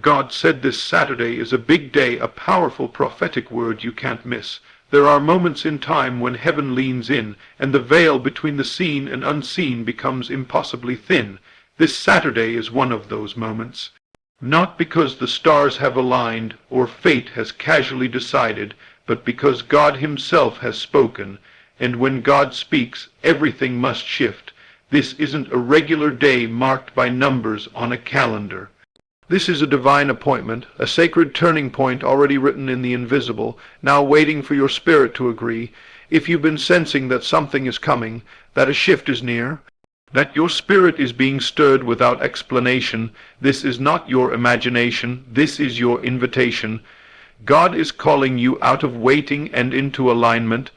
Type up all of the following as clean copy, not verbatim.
God said this Saturday is a big day, a powerful prophetic word you can't miss. There are moments in time when heaven leans in, and the veil between the seen and unseen becomes impossibly thin. This Saturday is one of those moments. Not because the stars have aligned, or fate has casually decided, but because God himself has spoken, and when God speaks, everything must shift. This isn't a regular day marked by numbers on a calendar. This is a divine appointment, a sacred turning point already written in the invisible, now waiting for your spirit to agree. If you've been sensing that something is coming, that a shift is near, that your spirit is being stirred without explanation, this is not your imagination, this is your invitation. God is calling you out of waiting and into alignment.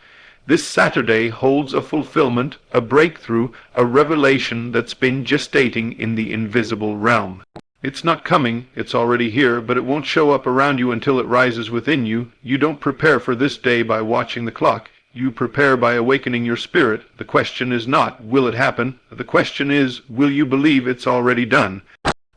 This Saturday holds a fulfillment, a breakthrough, a revelation that's been gestating in the invisible realm. It's not coming, it's already here, but it won't show up around you until it rises within you. You don't prepare for this day by watching the clock. You prepare by awakening your spirit. The question is not, will it happen? The question is, will you believe it's already done?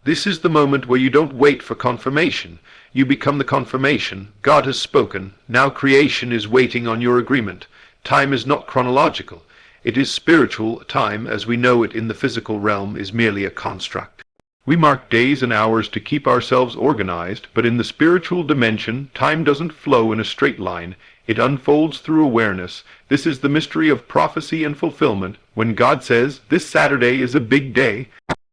This is the moment where you don't wait for confirmation. You become the confirmation. God has spoken. Now creation is waiting on your agreement. Time is not chronological. It is spiritual. Time, as we know it in the physical realm, is merely a construct. We mark days and hours to keep ourselves organized, but in the spiritual dimension, time doesn't flow in a straight line. It unfolds through awareness. This is the mystery of prophecy and fulfillment. When God says, this Saturday is a big day,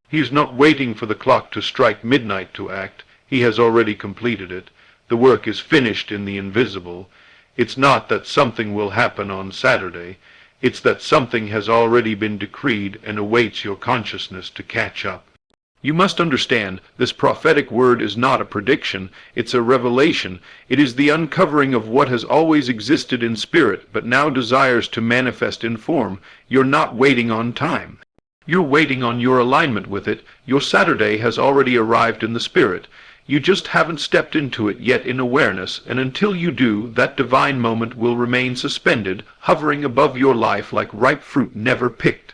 he is not waiting for the clock to strike midnight to act. He has already completed it. The work is finished in the invisible. It's not that something will happen on Saturday. It's that something has already been decreed and awaits your consciousness to catch up. You must understand, this prophetic word is not a prediction, it's a revelation. It is the uncovering of what has always existed in spirit, but now desires to manifest in form. You're not waiting on time. You're waiting on your alignment with it. Your Saturday has already arrived in the spirit. You just haven't stepped into it yet in awareness, and until you do, that divine moment will remain suspended, hovering above your life like ripe fruit never picked.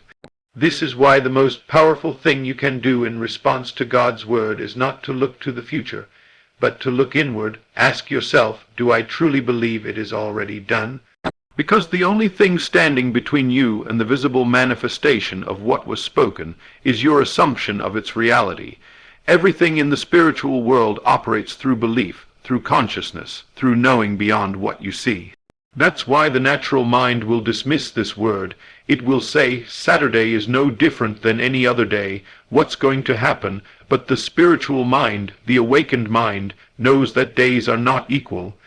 This is why the most powerful thing you can do in response to God's word is not to look to the future, but to look inward. Ask yourself, do I truly believe it is already done? Because the only thing standing between you and the visible manifestation of what was spoken is your assumption of its reality. Everything in the spiritual world operates through belief, through consciousness, through knowing beyond what you see. That's why the natural mind will dismiss this word. It will say, Saturday is no different than any other day. What's going to happen? But the spiritual mind, the awakened mind, knows that days are not equal.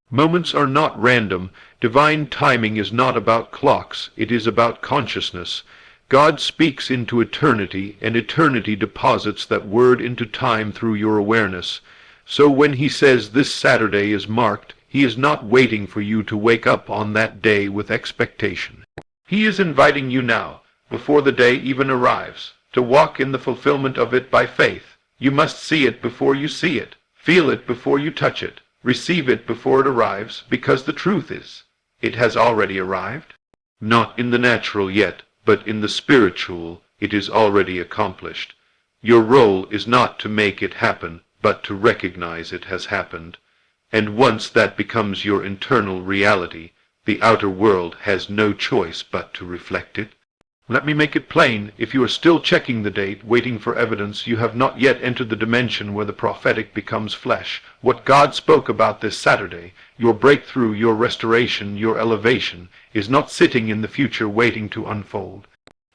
Moments are not random. Divine timing is not about clocks. It is about consciousness. God speaks into eternity, and eternity deposits that word into time through your awareness. So when he says this Saturday is marked, he is not waiting for you to wake up on that day with expectation. He is inviting you now, before the day even arrives, to walk in the fulfillment of it by faith. You must see it before you see it, feel it before you touch it, receive it before it arrives, because the truth is, it has already arrived. Not in the natural yet, but in the spiritual, it is already accomplished. Your role is not to make it happen, but to recognize it has happened. And once that becomes your internal reality, the outer world has no choice but to reflect it. Let me make it plain, if you are still checking the date, waiting for evidence, you have not yet entered the dimension where the prophetic becomes flesh. What God spoke about this Saturday, your breakthrough, your restoration, your elevation, is not sitting in the future waiting to unfold.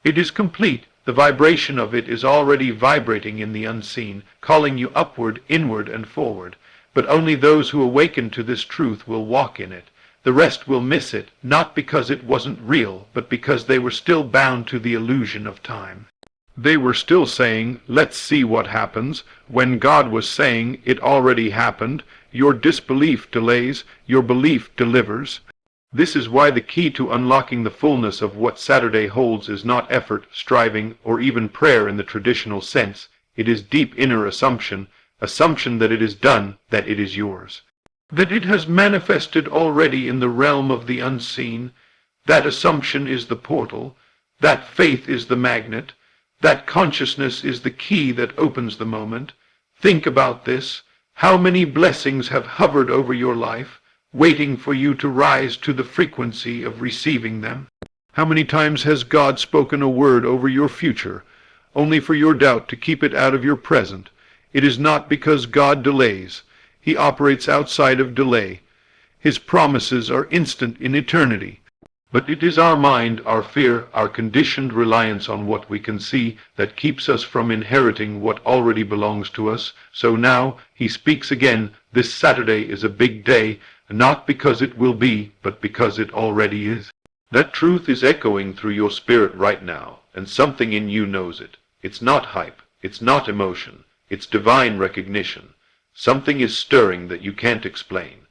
It is complete. The vibration of it is already vibrating in the unseen, calling you upward, inward, and forward. But only those who awaken to this truth will walk in it. The rest will miss it, not because it wasn't real, but because they were still bound to the illusion of time. They were still saying, let's see what happens, when God was saying, it already happened. Your disbelief delays, your belief delivers. This is why the key to unlocking the fullness of what Saturday holds is not effort, striving, or even prayer in the traditional sense. It is deep inner assumption that it is done, that it is yours. That it has manifested already in the realm of the unseen. That assumption is the portal. That faith is the magnet. That consciousness is the key that opens the moment. Think about this. How many blessings have hovered over your life, waiting for you to rise to the frequency of receiving them? How many times has God spoken a word over your future, only for your doubt to keep it out of your present? It is not because God delays. He operates outside of delay. His promises are instant in eternity. But it is our mind, our fear, our conditioned reliance on what we can see that keeps us from inheriting what already belongs to us. So now he speaks again. This Saturday is a big day, not because it will be, but because it already is. That truth is echoing through your spirit right now, and something in you knows it. It's not hype. It's not emotion. It's divine recognition. Something is stirring that you can't explain.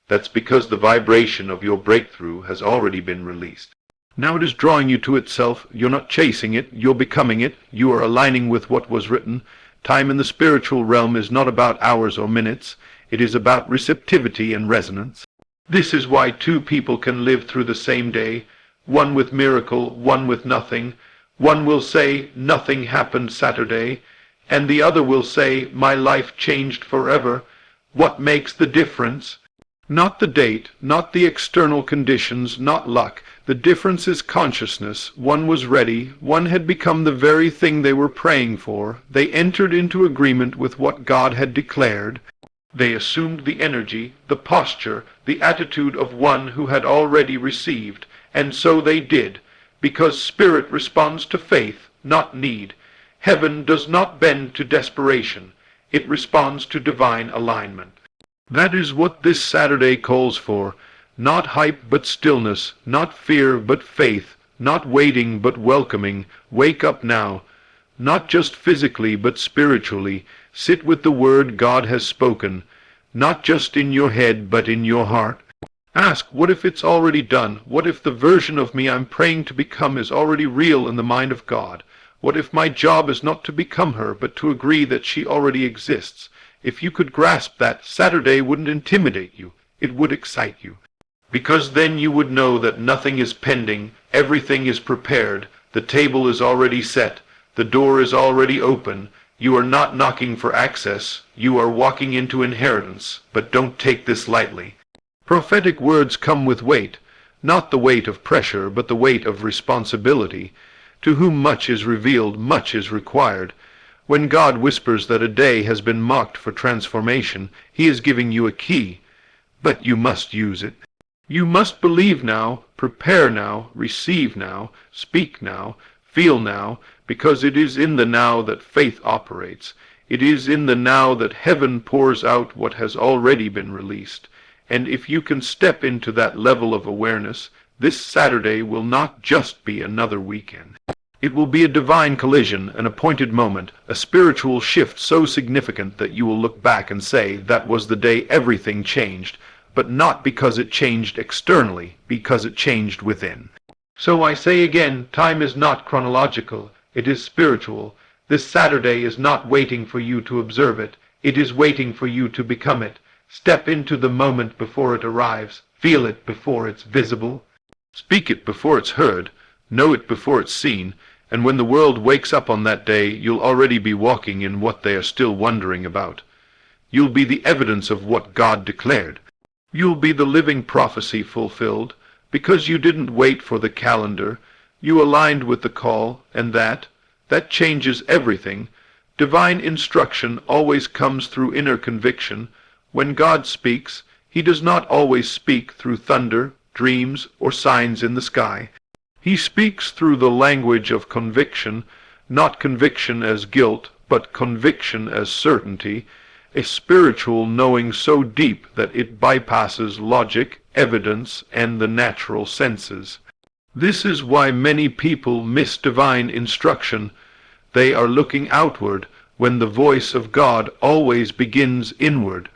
That's because the vibration of your breakthrough has already been released. Now it is drawing you to itself. You're not chasing it, you're becoming it. You are aligning with what was written. Time in the spiritual realm is not about hours or minutes. It is about receptivity and resonance. This is why two people can live through the same day, one with miracle, one with nothing. One will say, nothing happened Saturday, and the other will say, my life changed forever. What makes the difference? Not the date, not the external conditions, not luck. The difference is consciousness. One was ready. One had become the very thing they were praying for. They entered into agreement with what God had declared. They assumed the energy, the posture, the attitude of one who had already received. And so they did, because spirit responds to faith, not need. Heaven does not bend to desperation. It responds to divine alignment. That is what this Saturday calls for. Not hype but stillness, not fear but faith, not waiting but welcoming. Wake up now. Not just physically but spiritually. Sit with the word God has spoken. Not just in your head but in your heart. Ask, what if it's already done? What if the version of me I'm praying to become is already real in the mind of God? What if my job is not to become her but to agree that she already exists? If you could grasp that, Saturday wouldn't intimidate you. It would excite you. Because then you would know that nothing is pending, everything is prepared, the table is already set, the door is already open. You are not knocking for access, you are walking into inheritance, but don't take this lightly. Prophetic words come with weight, not the weight of pressure, but the weight of responsibility. To whom much is revealed, much is required. When God whispers that a day has been marked for transformation, he is giving you a key, but you must use it. You must believe now, prepare now, receive now, speak now, feel now, because it is in the now that faith operates. It is in the now that heaven pours out what has already been released. And if you can step into that level of awareness, this Saturday will not just be another weekend. It will be a divine collision, an appointed moment, a spiritual shift so significant that you will look back and say that was the day everything changed, but not because it changed externally, because it changed within. So I say again, time is not chronological, it is spiritual. This Saturday is not waiting for you to observe it, it is waiting for you to become it. Step into the moment before it arrives, feel it before it's visible, speak it before it's heard, know it before it's seen, and when the world wakes up on that day, you'll already be walking in what they are still wondering about. You'll be the evidence of what God declared. You'll be the living prophecy fulfilled, because you didn't wait for the calendar. You aligned with the call, and that changes everything. Divine instruction always comes through inner conviction. When God speaks, he does not always speak through thunder, dreams, or signs in the sky. He speaks through the language of conviction, not conviction as guilt, but conviction as certainty, a spiritual knowing so deep that it bypasses logic, evidence, and the natural senses. This is why many people miss divine instruction. They are looking outward, when the voice of God always begins inward.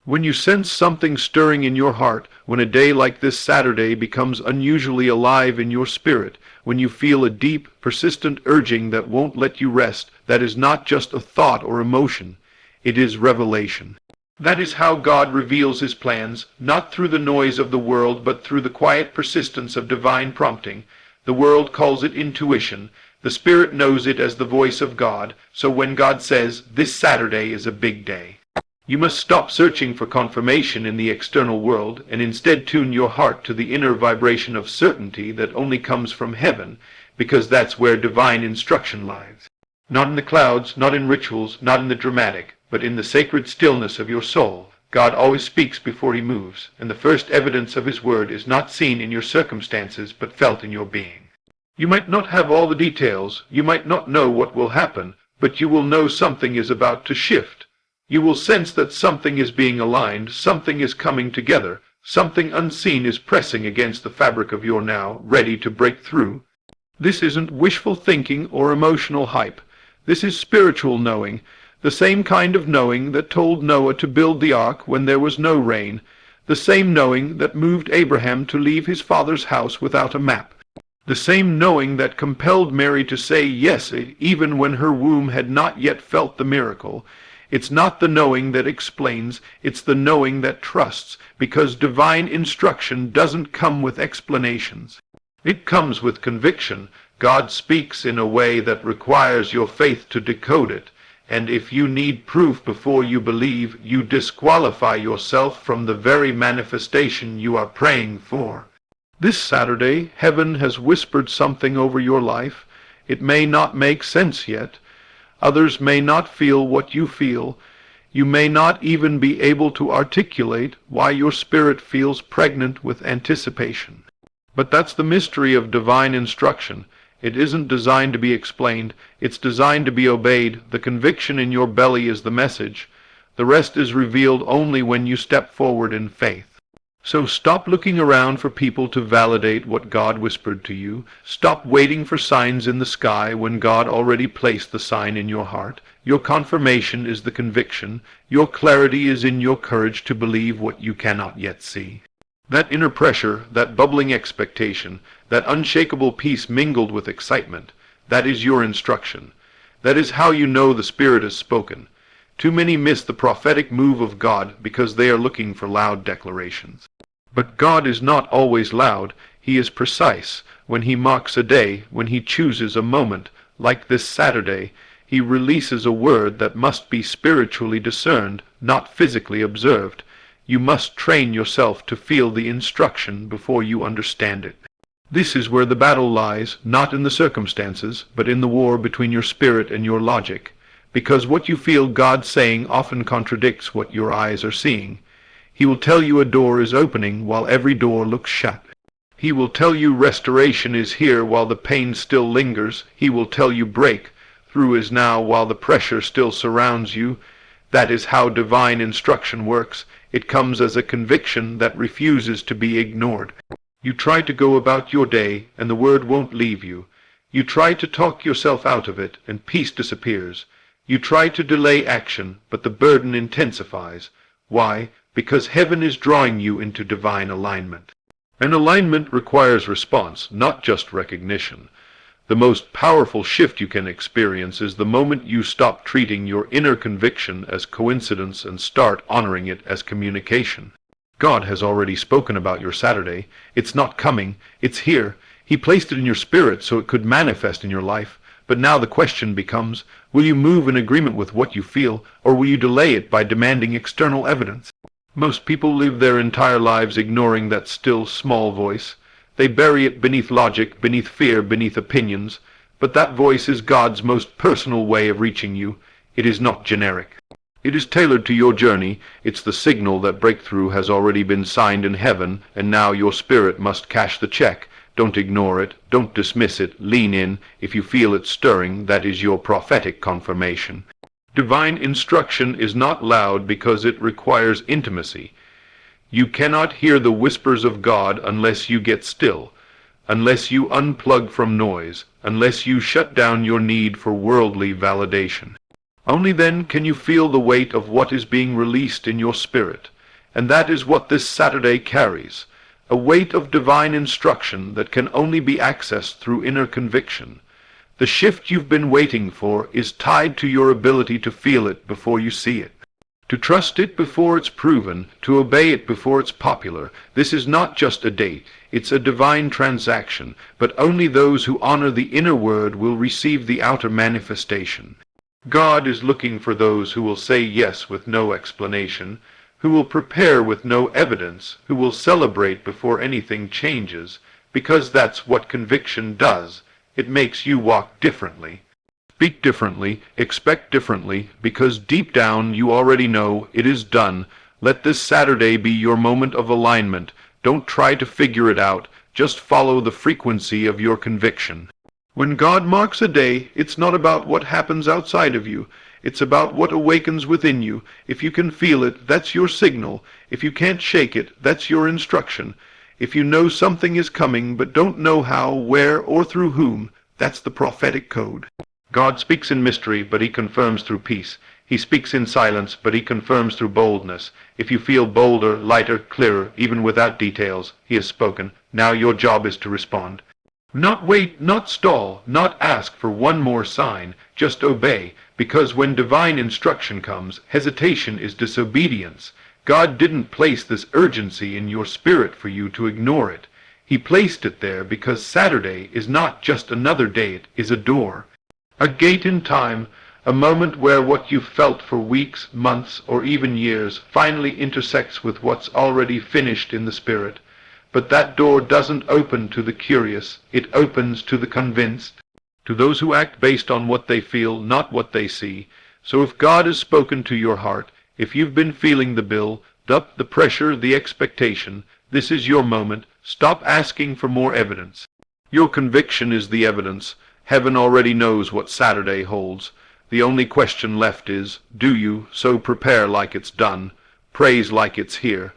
When you sense something stirring in your heart, when a day like this Saturday becomes unusually alive in your spirit, when you feel a deep, persistent urging that won't let you rest, that is not just a thought or emotion, it is revelation. That is how God reveals his plans, not through the noise of the world, but through the quiet persistence of divine prompting. The world calls it intuition. The Spirit knows it as the voice of God. So when God says, this Saturday is a big day, You must stop searching for confirmation in the external world and instead tune your heart to the inner vibration of certainty that only comes from heaven, because that's where divine instruction lies. Not in the clouds, not in rituals, not in the dramatic, but in the sacred stillness of your soul. God always speaks before he moves, and the first evidence of his word is not seen in your circumstances but felt in your being. You might not have all the details, you might not know what will happen, but you will know something is about to shift. You will sense that something is being aligned, something is coming together, something unseen is pressing against the fabric of your now, ready to break through. This isn't wishful thinking or emotional hype. This is spiritual knowing, the same kind of knowing that told Noah to build the ark when there was no rain, the same knowing that moved Abraham to leave his father's house without a map, the same knowing that compelled Mary to say yes even when her womb had not yet felt the miracle. It's not the knowing that explains, it's the knowing that trusts, because divine instruction doesn't come with explanations. It comes with conviction. God speaks in a way that requires your faith to decode it, and if you need proof before you believe, you disqualify yourself from the very manifestation you are praying for. This Saturday, heaven has whispered something over your life. It may not make sense yet. Others may not feel what you feel. You may not even be able to articulate why your spirit feels pregnant with anticipation. But that's the mystery of divine instruction. It isn't designed to be explained. It's designed to be obeyed. The conviction in your belly is the message. The rest is revealed only when you step forward in faith. So stop looking around for people to validate what God whispered to you. Stop waiting for signs in the sky when God already placed the sign in your heart. Your confirmation is the conviction. Your clarity is in your courage to believe what you cannot yet see. That inner pressure, that bubbling expectation, that unshakable peace mingled with excitement, that is your instruction. That is how you know the Spirit has spoken. Too many miss the prophetic move of God because they are looking for loud declarations. But God is not always loud. He is precise. When he marks a day, when he chooses a moment, like this Saturday, he releases a word that must be spiritually discerned, not physically observed. You must train yourself to feel the instruction before you understand it. This is where the battle lies, not in the circumstances, but in the war between your spirit and your logic. Because what you feel God saying often contradicts what your eyes are seeing. He will tell you a door is opening while every door looks shut. He will tell you restoration is here while the pain still lingers. He will tell you break through is now while the pressure still surrounds you. That is how divine instruction works. It comes as a conviction that refuses to be ignored. You try to go about your day, and the word won't leave you. You try to talk yourself out of it, and peace disappears. You try to delay action, but the burden intensifies. Why? Because heaven is drawing you into divine alignment. And alignment requires response, not just recognition. The most powerful shift you can experience is the moment you stop treating your inner conviction as coincidence and start honoring it as communication. God has already spoken about your Saturday. It's not coming, it's here. He placed it in your spirit so it could manifest in your life. But now the question becomes, will you move in agreement with what you feel, or will you delay it by demanding external evidence? Most people live their entire lives ignoring that still, small voice. They bury it beneath logic, beneath fear, beneath opinions. But that voice is God's most personal way of reaching you. It is not generic. It is tailored to your journey. It's the signal that breakthrough has already been signed in heaven, and now your spirit must cash the check. Don't ignore it. Don't dismiss it. Lean in. If you feel it stirring, that is your prophetic confirmation. Divine instruction is not loud because it requires intimacy. You cannot hear the whispers of God unless you get still, unless you unplug from noise, unless you shut down your need for worldly validation. Only then can you feel the weight of what is being released in your spirit, and that is what this Saturday carries. A weight of divine instruction that can only be accessed through inner conviction. The shift you've been waiting for is tied to your ability to feel it before you see it. To trust it before it's proven, to obey it before it's popular. This is not just a date, it's a divine transaction, but only those who honor the inner word will receive the outer manifestation. God is looking for those who will say yes with no explanation, who will prepare with no evidence, who will celebrate before anything changes, because that's what conviction does. It makes you walk differently. Speak differently, expect differently, because deep down you already know it is done. Let this Saturday be your moment of alignment. Don't try to figure it out, just follow the frequency of your conviction. When God marks a day, it's not about what happens outside of you. It's about what awakens within you. If you can feel it, that's your signal. If you can't shake it, that's your instruction. If you know something is coming but don't know how, where, or through whom, that's the prophetic code. God speaks in mystery, but he confirms through peace. He speaks in silence, but he confirms through boldness. If you feel bolder, lighter, clearer, even without details, he has spoken. Now your job is to respond. Not wait, not stall, not ask for one more sign, just obey, because when divine instruction comes, hesitation is disobedience. God didn't place this urgency in your spirit for you to ignore it. He placed it there because Saturday is not just another day, it is a door. A gate in time, a moment where what you've felt for weeks, months, or even years finally intersects with what's already finished in the spirit. But that door doesn't open to the curious, it opens to the convinced, to those who act based on what they feel, not what they see. So if God has spoken to your heart, if you've been feeling the bill, the pressure, the expectation, this is your moment. Stop asking for more evidence. Your conviction is the evidence. Heaven already knows what Saturday holds. The only question left is, do you? So prepare like it's done. Praise like it's here.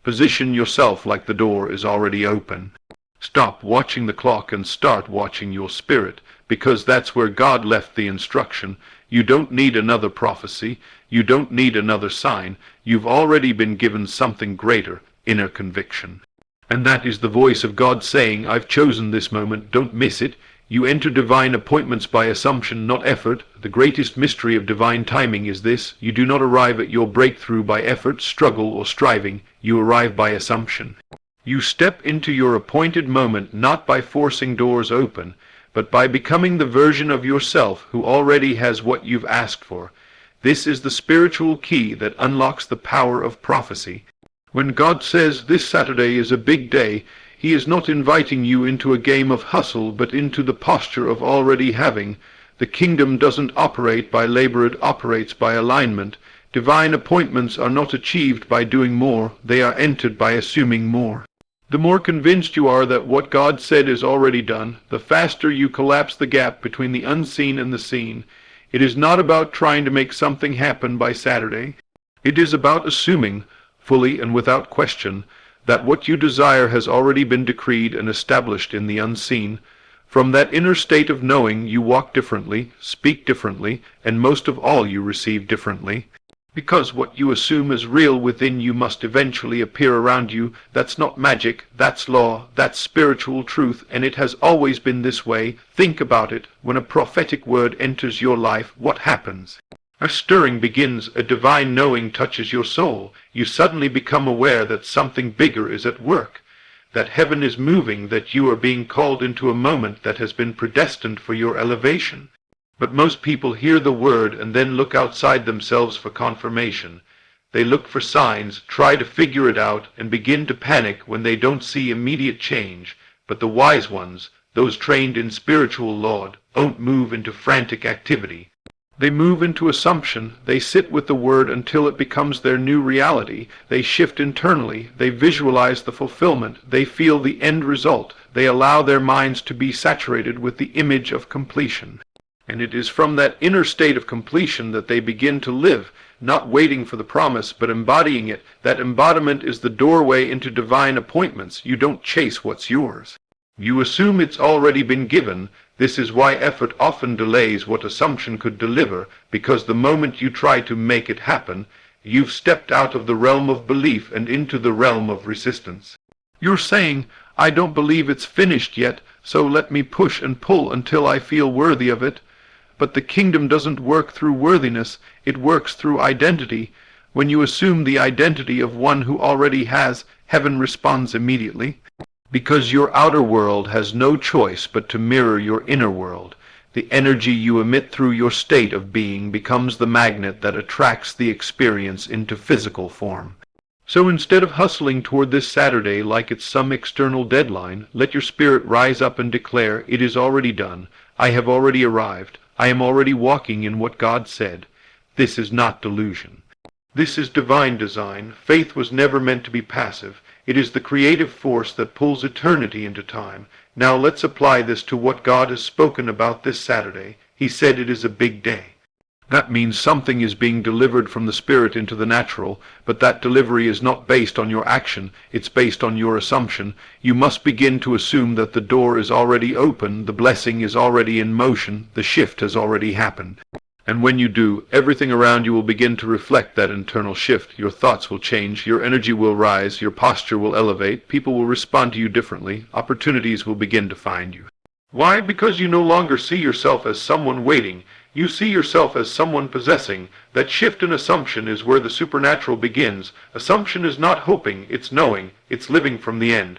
Position yourself like the door is already open. Stop watching the clock and start watching your spirit, because that's where God left the instruction. You don't need another prophecy. You don't need another sign. You've already been given something greater, inner conviction. And that is the voice of God saying, I've chosen this moment, don't miss it. You enter divine appointments by assumption, not effort. The greatest mystery of divine timing is this: you do not arrive at your breakthrough by effort, struggle, or striving. You arrive by assumption. You step into your appointed moment not by forcing doors open, but by becoming the version of yourself who already has what you've asked for. This is the spiritual key that unlocks the power of prophecy. When God says this Saturday is a big day, he is not inviting you into a game of hustle, but into the posture of already having. The kingdom doesn't operate by labor, it operates by alignment. Divine appointments are not achieved by doing more, they are entered by assuming more. The more convinced you are that what God said is already done, the faster you collapse the gap between the unseen and the seen. It is not about trying to make something happen by Saturday. It is about assuming, fully and without question, that what you desire has already been decreed and established in the unseen. From that inner state of knowing, you walk differently, speak differently, and most of all you receive differently. Because what you assume is real within you must eventually appear around you. That's not magic, that's law, that's spiritual truth, and it has always been this way. Think about it. When a prophetic word enters your life, what happens? A stirring begins, a divine knowing touches your soul. You suddenly become aware that something bigger is at work, that heaven is moving, that you are being called into a moment that has been predestined for your elevation. But most people hear the word and then look outside themselves for confirmation. They look for signs, try to figure it out, and begin to panic when they don't see immediate change. But the wise ones, those trained in spiritual law, don't move into frantic activity. They move into assumption. They sit with the word until it becomes their new reality. They shift internally. They visualize the fulfillment. They feel the end result. They allow their minds to be saturated with the image of completion. And it is from that inner state of completion that they begin to live, not waiting for the promise, but embodying it. That embodiment is the doorway into divine appointments. You don't chase what's yours. You assume it's already been given. This is why effort often delays what assumption could deliver, because the moment you try to make it happen, you've stepped out of the realm of belief and into the realm of resistance. You're saying, I don't believe it's finished yet, so let me push and pull until I feel worthy of it. But the kingdom doesn't work through worthiness, it works through identity. When you assume the identity of one who already has, heaven responds immediately. Because your outer world has no choice but to mirror your inner world. The energy you emit through your state of being becomes the magnet that attracts the experience into physical form. So instead of hustling toward this Saturday like it's some external deadline, let your spirit rise up and declare, "It is already done. I have already arrived. I am already walking in what God said." This is not delusion. This is divine design. Faith was never meant to be passive. It is the creative force that pulls eternity into time. Now let's apply this to what God has spoken about this Saturday. He said it is a big day. That means something is being delivered from the spirit into the natural, but that delivery is not based on your action, it's based on your assumption. You must begin to assume that the door is already open, the blessing is already in motion, the shift has already happened. And when you do, everything around you will begin to reflect that internal shift. Your thoughts will change, your energy will rise, your posture will elevate, people will respond to you differently, opportunities will begin to find you. Why? Because you no longer see yourself as someone waiting. You see yourself as someone possessing. That shift in assumption is where the supernatural begins. Assumption is not hoping, it's knowing, it's living from the end.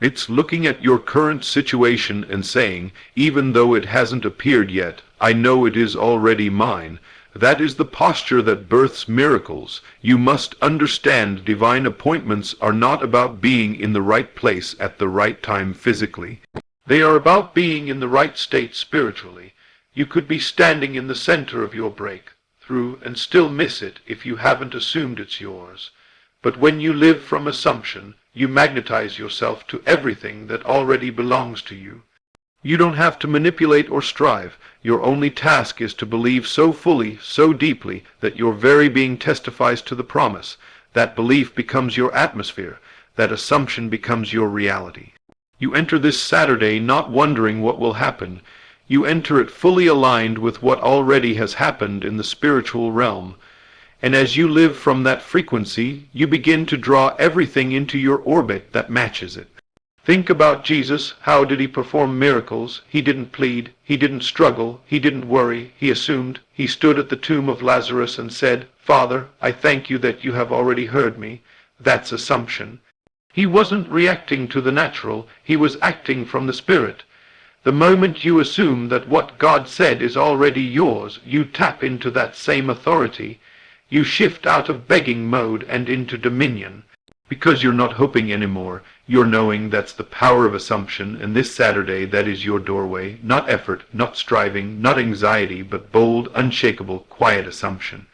It's looking at your current situation and saying, even though it hasn't appeared yet, I know it is already mine. That is the posture that births miracles. You must understand divine appointments are not about being in the right place at the right time physically. They are about being in the right state spiritually. You could be standing in the center of your breakthrough and still miss it if you haven't assumed it's yours. But when you live from assumption, you magnetize yourself to everything that already belongs to you. You don't have to manipulate or strive. Your only task is to believe so fully, so deeply, that your very being testifies to the promise. That belief becomes your atmosphere. That assumption becomes your reality. You enter this Saturday not wondering what will happen. You enter it fully aligned with what already has happened in the spiritual realm. And as you live from that frequency, you begin to draw everything into your orbit that matches it. Think about Jesus. How did he perform miracles? He didn't plead. He didn't struggle. He didn't worry. He assumed. He stood at the tomb of Lazarus and said, "Father, I thank you that you have already heard me." That's assumption. He wasn't reacting to the natural. He was acting from the spirit. The moment you assume that what God said is already yours, you tap into that same authority. You shift out of begging mode and into dominion. Because you're not hoping anymore, you're knowing. That's the power of assumption, and this Saturday that is your doorway. Not effort, not striving, not anxiety, but bold, unshakable, quiet assumption.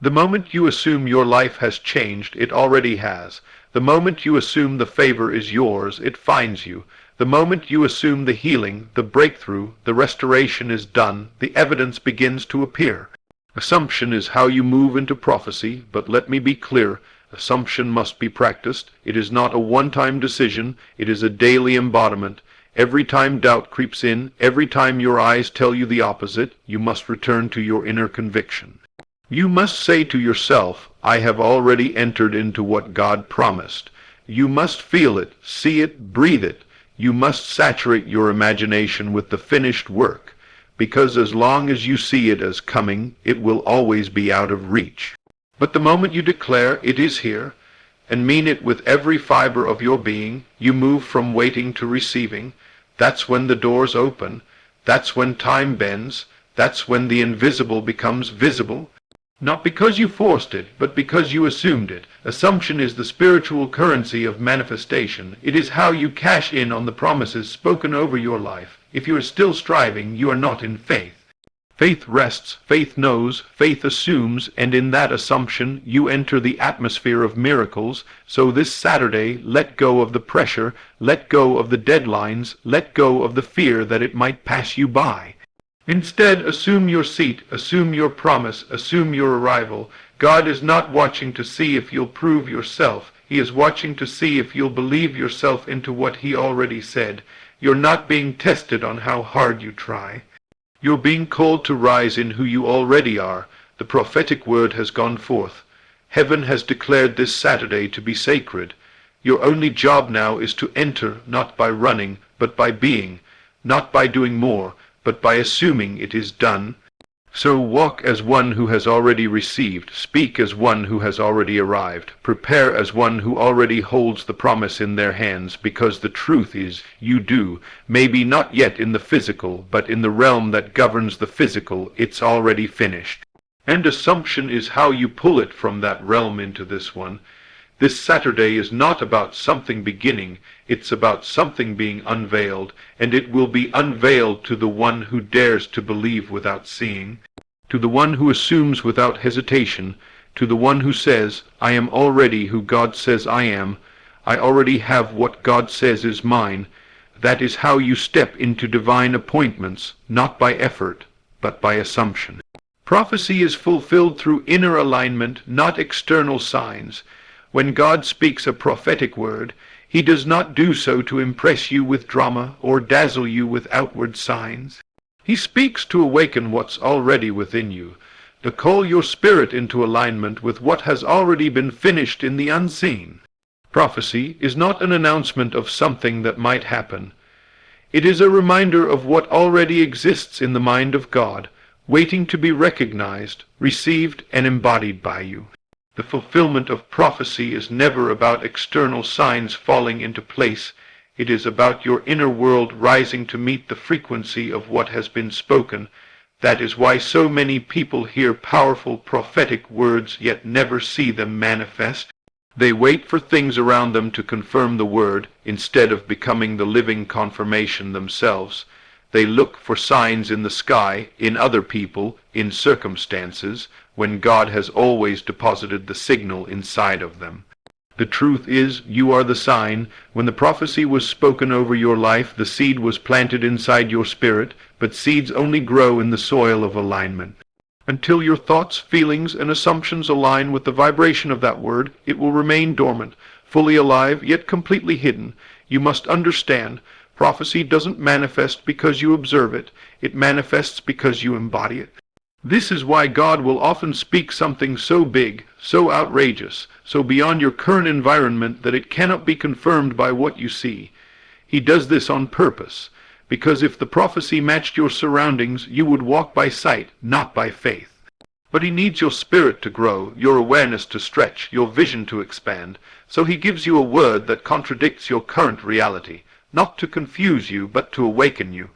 The moment you assume your life has changed, it already has. The moment you assume the favor is yours, it finds you. The moment you assume the healing, the breakthrough, the restoration is done, the evidence begins to appear. Assumption is how you move into prophecy, but let me be clear, assumption must be practiced. It is not a one-time decision, it is a daily embodiment. Every time doubt creeps in, every time your eyes tell you the opposite, you must return to your inner conviction. You must say to yourself, I have already entered into what God promised. You must feel it, see it, breathe it. You must saturate your imagination with the finished work, because as long as you see it as coming, it will always be out of reach. But the moment you declare it is here, and mean it with every fiber of your being, you move from waiting to receiving. That's when the doors open. That's when time bends. That's when the invisible becomes visible. Not because you forced it, but because you assumed it. Assumption is the spiritual currency of manifestation. It is how you cash in on the promises spoken over your life. If you are still striving, you are not in faith. Faith rests, faith knows, faith assumes, and in that assumption you enter the atmosphere of miracles. So this Saturday, let go of the pressure, let go of the deadlines, let go of the fear that it might pass you by. Instead, assume your seat, assume your promise, assume your arrival. God is not watching to see if you'll prove yourself. He is watching to see if you'll believe yourself into what He already said. You're not being tested on how hard you try. You're being called to rise in who you already are. The prophetic word has gone forth. Heaven has declared this Saturday to be sacred. Your only job now is to enter, not by running, but by being, not by doing more, but by assuming it is done. So walk as one who has already received, speak as one who has already arrived, prepare as one who already holds the promise in their hands, because the truth is, you do, maybe not yet in the physical, but in the realm that governs the physical, it's already finished. And assumption is how you pull it from that realm into this one. This Saturday is not about something beginning, it's about something being unveiled, and it will be unveiled to the one who dares to believe without seeing, to the one who assumes without hesitation, to the one who says, I am already who God says I am, I already have what God says is mine. That is how you step into divine appointments, not by effort, but by assumption. Prophecy is fulfilled through inner alignment, not external signs. When God speaks a prophetic word, he does not do so to impress you with drama or dazzle you with outward signs. He speaks to awaken what's already within you, to call your spirit into alignment with what has already been finished in the unseen. Prophecy is not an announcement of something that might happen. It is a reminder of what already exists in the mind of God, waiting to be recognized, received, and embodied by you. The fulfillment of prophecy is never about external signs falling into place. It is about your inner world rising to meet the frequency of what has been spoken. That is why so many people hear powerful prophetic words yet never see them manifest. They wait for things around them to confirm the word, instead of becoming the living confirmation themselves. They look for signs in the sky, in other people, in circumstances, when God has always deposited the signal inside of them. The truth is, you are the sign. When the prophecy was spoken over your life, the seed was planted inside your spirit, but seeds only grow in the soil of alignment. Until your thoughts, feelings, and assumptions align with the vibration of that word, it will remain dormant, fully alive, yet completely hidden. You must understand, prophecy doesn't manifest because you observe it. It manifests because you embody it. This is why God will often speak something so big, so outrageous, so beyond your current environment that it cannot be confirmed by what you see. He does this on purpose, because if the prophecy matched your surroundings, you would walk by sight, not by faith. But he needs your spirit to grow, your awareness to stretch, your vision to expand, so he gives you a word that contradicts your current reality, not to confuse you, but to awaken you.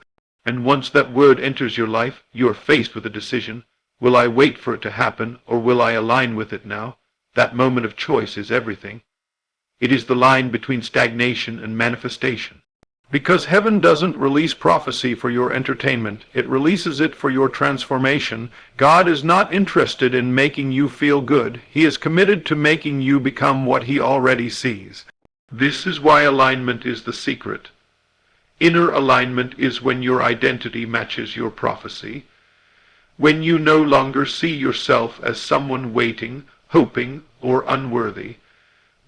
And once that word enters your life, you are faced with a decision. Will I wait for it to happen, or will I align with it now? That moment of choice is everything. It is the line between stagnation and manifestation. Because heaven doesn't release prophecy for your entertainment, it releases it for your transformation. God is not interested in making you feel good. He is committed to making you become what he already sees. This is why alignment is the secret. Inner alignment is when your identity matches your prophecy, when you no longer see yourself as someone waiting, hoping, or unworthy,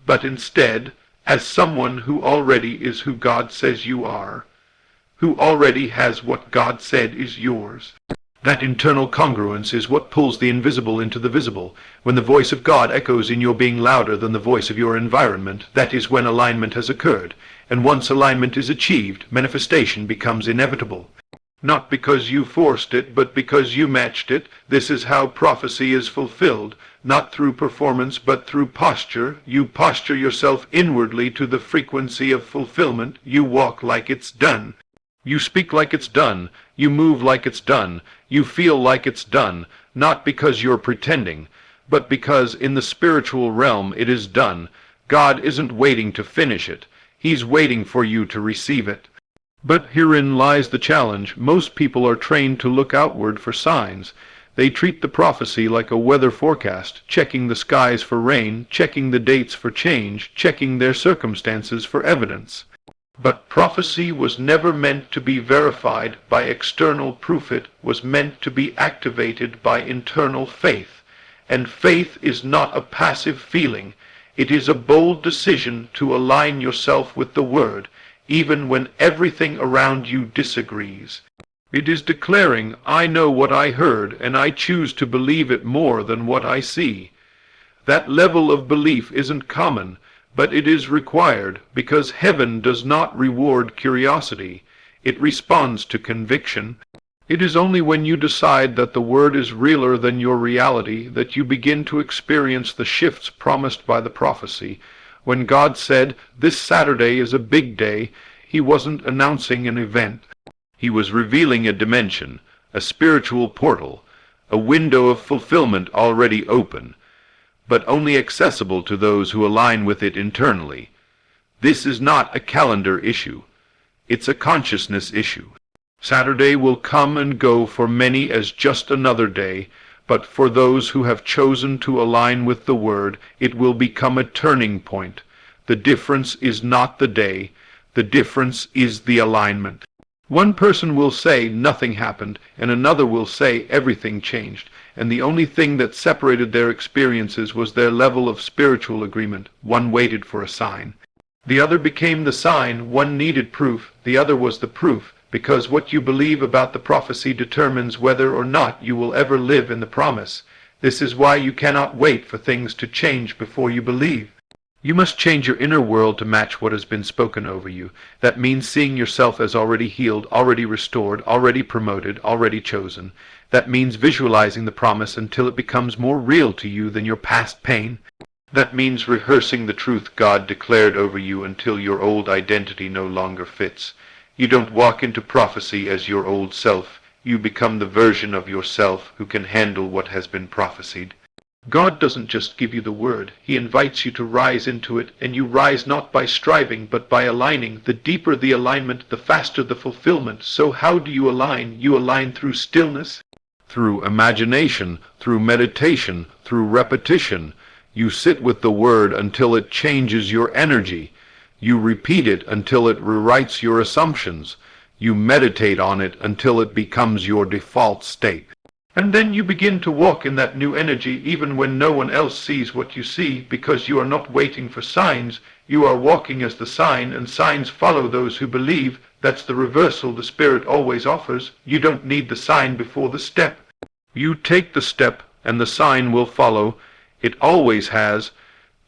but instead as someone who already is who God says you are, who already has what God said is yours. That internal congruence is what pulls the invisible into the visible. When the voice of God echoes in your being louder than the voice of your environment, that is when alignment has occurred. And once alignment is achieved, manifestation becomes inevitable. Not because you forced it, but because you matched it. This is how prophecy is fulfilled. Not through performance, but through posture. You posture yourself inwardly to the frequency of fulfillment. You walk like it's done. You speak like it's done. You move like it's done. You feel like it's done. Not because you're pretending, but because in the spiritual realm it is done. God isn't waiting to finish it. He's waiting for you to receive it. But herein lies the challenge. Most people are trained to look outward for signs. They treat the prophecy like a weather forecast, checking the skies for rain, checking the dates for change, checking their circumstances for evidence. But prophecy was never meant to be verified by external proof. It was meant to be activated by internal faith. And faith is not a passive feeling. It is a bold decision to align yourself with the Word, even when everything around you disagrees. It is declaring, I know what I heard, and I choose to believe it more than what I see. That level of belief isn't common, but it is required, because heaven does not reward curiosity. It responds to conviction. It is only when you decide that the Word is realer than your reality that you begin to experience the shifts promised by the prophecy. When God said, "This Saturday is a big day," He wasn't announcing an event. He was revealing a dimension, a spiritual portal, a window of fulfillment already open, but only accessible to those who align with it internally. This is not a calendar issue. It's a consciousness issue. Saturday will come and go for many as just another day, but for those who have chosen to align with the Word, it will become a turning point. The difference is not the day. The difference is the alignment. One person will say nothing happened, and another will say everything changed, and the only thing that separated their experiences was their level of spiritual agreement. One waited for a sign. The other became the sign. One needed proof, the other was the proof, because what you believe about the prophecy determines whether or not you will ever live in the promise. This is why you cannot wait for things to change before you believe. You must change your inner world to match what has been spoken over you. That means seeing yourself as already healed, already restored, already promoted, already chosen. That means visualizing the promise until it becomes more real to you than your past pain. That means rehearsing the truth God declared over you until your old identity no longer fits. You don't walk into prophecy as your old self. You become the version of yourself who can handle what has been prophesied. God doesn't just give you the Word. He invites you to rise into it, and you rise not by striving, but by aligning. The deeper the alignment, the faster the fulfillment. So how do you align? You align through stillness, through imagination, through meditation, through repetition. You sit with the Word until it changes your energy. You repeat it until it rewrites your assumptions. You meditate on it until it becomes your default state. And then you begin to walk in that new energy even when no one else sees what you see, because you are not waiting for signs. You are walking as the sign, and signs follow those who believe. That's the reversal the Spirit always offers. You don't need the sign before the step. You take the step, and the sign will follow. It always has.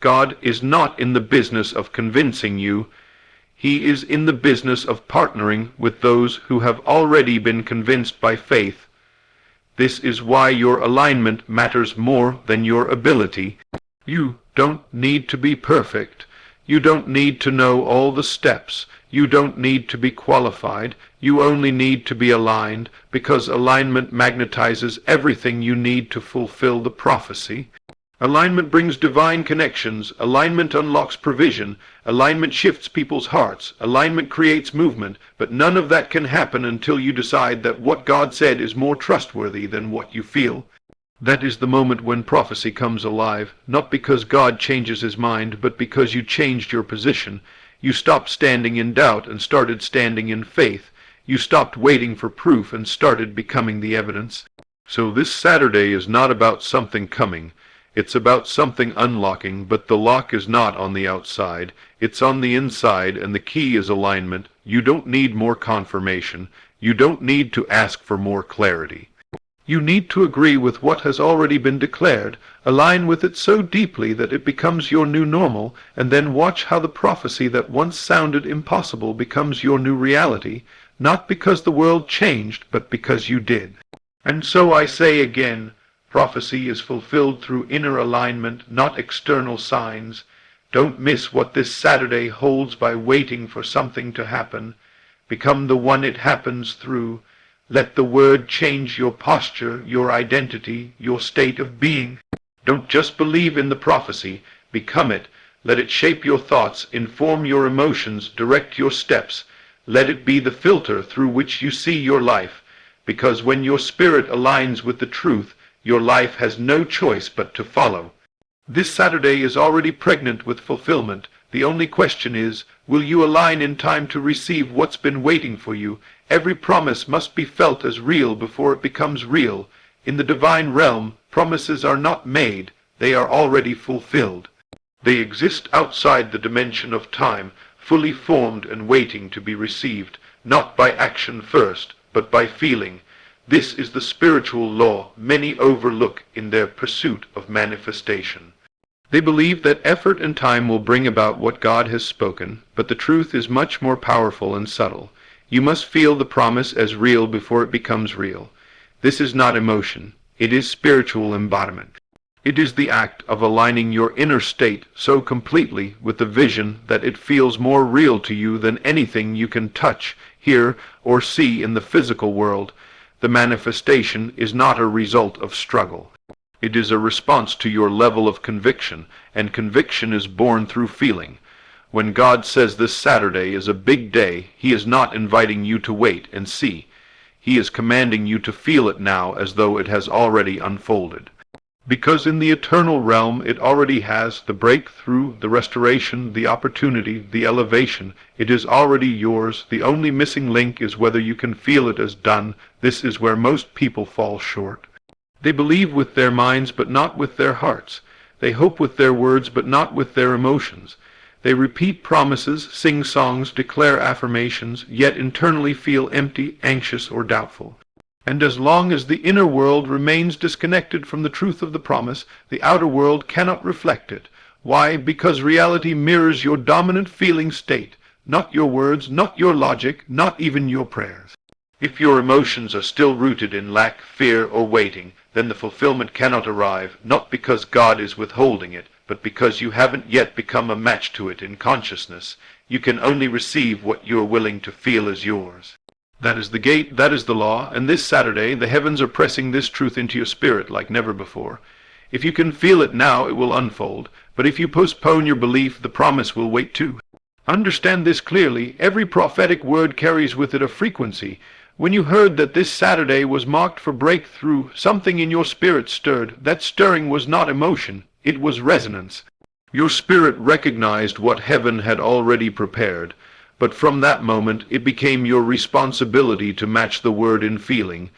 God is not in the business of convincing you. He is in the business of partnering with those who have already been convinced by faith. This is why your alignment matters more than your ability. You don't need to be perfect. You don't need to know all the steps. You don't need to be qualified. You only need to be aligned, because alignment magnetizes everything you need to fulfill the prophecy. Alignment brings divine connections. Alignment unlocks provision. Alignment shifts people's hearts. Alignment creates movement. But none of that can happen until you decide that what God said is more trustworthy than what you feel. That is the moment when prophecy comes alive, not because God changes his mind, but because you changed your position. You stopped standing in doubt and started standing in faith. You stopped waiting for proof and started becoming the evidence. So this Saturday is not about something coming. It's about something unlocking, but the lock is not on the outside. It's on the inside, and the key is alignment. You don't need more confirmation. You don't need to ask for more clarity. You need to agree with what has already been declared, align with it so deeply that it becomes your new normal, and then watch how the prophecy that once sounded impossible becomes your new reality, not because the world changed, but because you did. And so I say again, prophecy is fulfilled through inner alignment, not external signs. Don't miss what this Saturday holds by waiting for something to happen. Become the one it happens through. Let the Word change your posture, your identity, your state of being. Don't just believe in the prophecy. Become it. Let it shape your thoughts, inform your emotions, direct your steps. Let it be the filter through which you see your life. Because when your spirit aligns with the truth, your life has no choice but to follow. This Saturday is already pregnant with fulfillment. The only question is, will you align in time to receive what's been waiting for you? Every promise must be felt as real before it becomes real. In the divine realm, promises are not made. They are already fulfilled. They exist outside the dimension of time, fully formed and waiting to be received, not by action first, but by feeling. This is the spiritual law many overlook in their pursuit of manifestation. They believe that effort and time will bring about what God has spoken, but the truth is much more powerful and subtle. You must feel the promise as real before it becomes real. This is not emotion. It is spiritual embodiment. It is the act of aligning your inner state so completely with the vision that it feels more real to you than anything you can touch, hear, or see in the physical world. The manifestation is not a result of struggle. It is a response to your level of conviction, and conviction is born through feeling. When God says this Saturday is a big day, He is not inviting you to wait and see. He is commanding you to feel it now as though it has already unfolded. Because in the eternal realm it already has the breakthrough, the restoration, the opportunity, the elevation. It is already yours. The only missing link is whether you can feel it as done. This is where most people fall short. They believe with their minds but not with their hearts. They hope with their words but not with their emotions. They repeat promises, sing songs, declare affirmations, yet internally feel empty, anxious, or doubtful. And as long as the inner world remains disconnected from the truth of the promise, the outer world cannot reflect it. Why? Because reality mirrors your dominant feeling state, not your words, not your logic, not even your prayers. If your emotions are still rooted in lack, fear, or waiting, then the fulfillment cannot arrive, not because God is withholding it, but because you haven't yet become a match to it in consciousness. You can only receive what you are willing to feel as yours. That is the gate, that is the law, and this Saturday the heavens are pressing this truth into your spirit like never before. If you can feel it now, it will unfold, but if you postpone your belief, the promise will wait too. Understand this clearly. Every prophetic word carries with it a frequency. When you heard that this Saturday was marked for breakthrough, something in your spirit stirred. That stirring was not emotion, it was resonance. Your spirit recognized what heaven had already prepared. But from that moment it became your responsibility to match the word in feeling.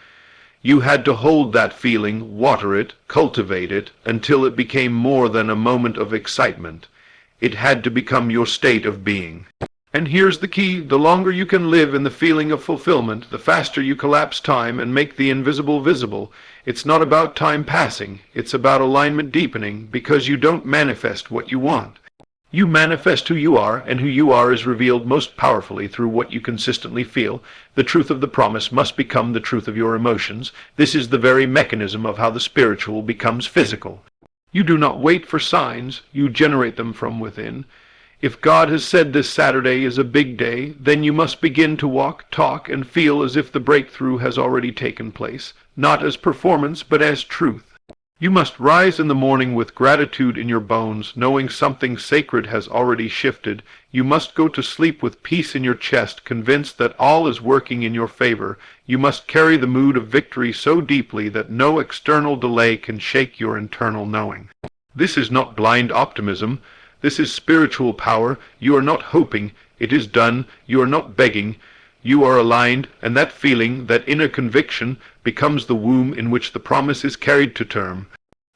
You had to hold that feeling, water it, cultivate it, until it became more than a moment of excitement. It had to become your state of being. And here's the key: the longer you can live in the feeling of fulfillment, the faster you collapse time and make the invisible visible. It's not about time passing, it's about alignment deepening, because you don't manifest what you want. You manifest who you are, and who you are is revealed most powerfully through what you consistently feel. The truth of the promise must become the truth of your emotions. This is the very mechanism of how the spiritual becomes physical. You do not wait for signs, you generate them from within. If God has said this Saturday is a big day, then you must begin to walk, talk, and feel as if the breakthrough has already taken place, not as performance, but as truth. You must rise in the morning with gratitude in your bones, knowing something sacred has already shifted. You must go to sleep with peace in your chest, convinced that all is working in your favor. You must carry the mood of victory so deeply that no external delay can shake your internal knowing. This is not blind optimism. This is spiritual power. You are not hoping. It is done. You are not begging. You are aligned, and that feeling, that inner conviction, becomes the womb in which the promise is carried to term.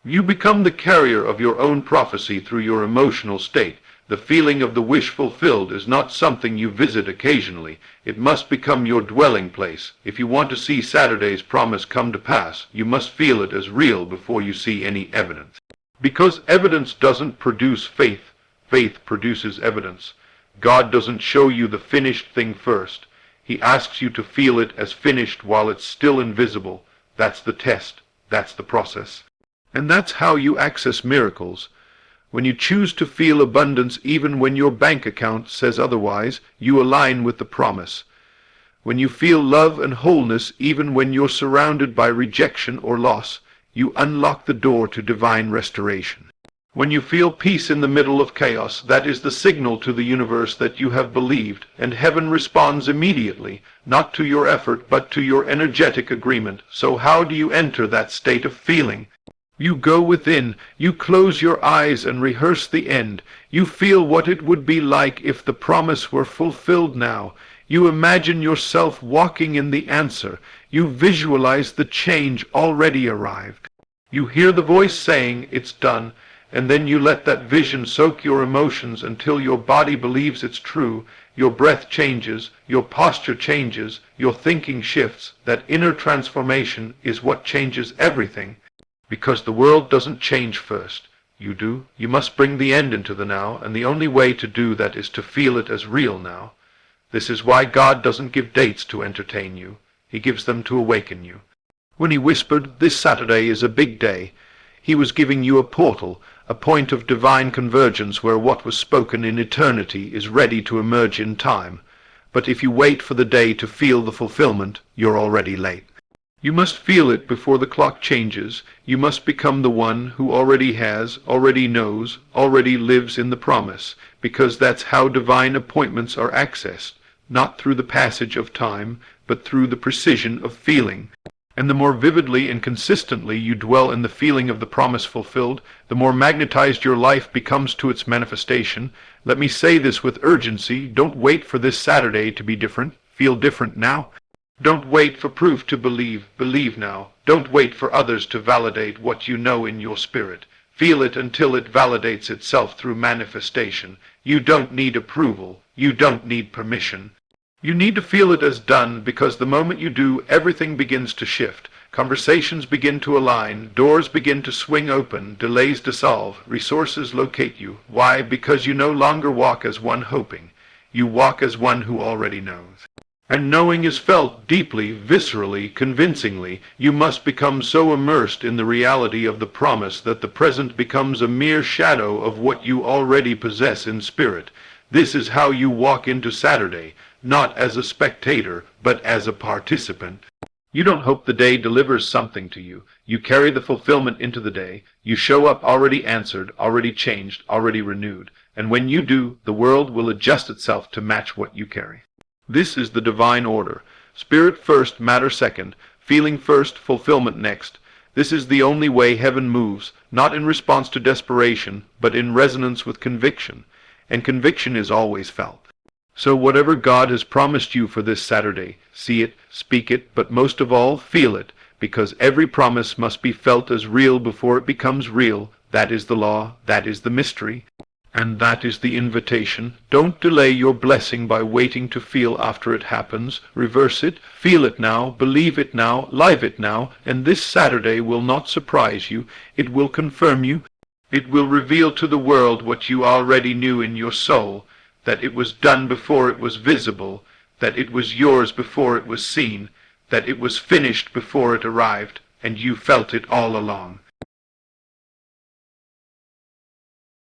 You become the carrier of your own prophecy through your emotional state. The feeling of the wish fulfilled is not something you visit occasionally. It must become your dwelling place. If you want to see Saturday's promise come to pass, you must feel it as real before you see any evidence. Because evidence doesn't produce faith, faith produces evidence. God doesn't show you the finished thing first. He asks you to feel it as finished while it's still invisible. That's the test. That's the process. And that's how you access miracles. When you choose to feel abundance even when your bank account says otherwise, you align with the promise. When you feel love and wholeness even when you're surrounded by rejection or loss, you unlock the door to divine restoration. When you feel peace in the middle of chaos, that is the signal to the universe that you have believed, and heaven responds immediately, not to your effort, but to your energetic agreement. So how do you enter that state of feeling? You go within, you close your eyes and rehearse the end. You feel what it would be like if the promise were fulfilled now. You imagine yourself walking in the answer. You visualize the change already arrived. You hear the voice saying, "It's done." And then you let that vision soak your emotions until your body believes it's true. Your breath changes, your posture changes, your thinking shifts. That inner transformation is what changes everything. Because the world doesn't change first. You do. You must bring the end into the now, and the only way to do that is to feel it as real now. This is why God doesn't give dates to entertain you. He gives them to awaken you. When he whispered, "This Saturday is a big day," he was giving you a portal, a point of divine convergence where what was spoken in eternity is ready to emerge in time. But if you wait for the day to feel the fulfillment, you're already late. You must feel it before the clock changes. You must become the one who already has, already knows, already lives in the promise, because that's how divine appointments are accessed, not through the passage of time, but through the precision of feeling. And the more vividly and consistently you dwell in the feeling of the promise fulfilled, the more magnetized your life becomes to its manifestation. Let me say this with urgency: don't wait for this Saturday to be different. Feel different now. Don't wait for proof to believe. Believe now. Don't wait for others to validate what you know in your spirit. Feel it until it validates itself through manifestation. You don't need approval. You don't need permission. You need to feel it as done, because the moment you do, everything begins to shift. Conversations begin to align, doors begin to swing open, delays dissolve, resources locate you. Why? Because you no longer walk as one hoping. You walk as one who already knows. And knowing is felt deeply, viscerally, convincingly. You must become so immersed in the reality of the promise that the present becomes a mere shadow of what you already possess in spirit. This is how you walk into Saturday, not as a spectator, but as a participant. You don't hope the day delivers something to you. You carry the fulfillment into the day. You show up already answered, already changed, already renewed. And when you do, the world will adjust itself to match what you carry. This is the divine order. Spirit first, matter second. Feeling first, fulfillment next. This is the only way heaven moves, not in response to desperation, but in resonance with conviction. And conviction is always felt. So whatever God has promised you for this Saturday, see it, speak it, but most of all, feel it, because every promise must be felt as real before it becomes real. That is the law, that is the mystery, and that is the invitation. Don't delay your blessing by waiting to feel after it happens. Reverse it, feel it now, believe it now, live it now, and this Saturday will not surprise you. It will confirm you. It will reveal to the world what you already knew in your soul, that it was done before it was visible, that it was yours before it was seen, that it was finished before it arrived, and you felt it all along.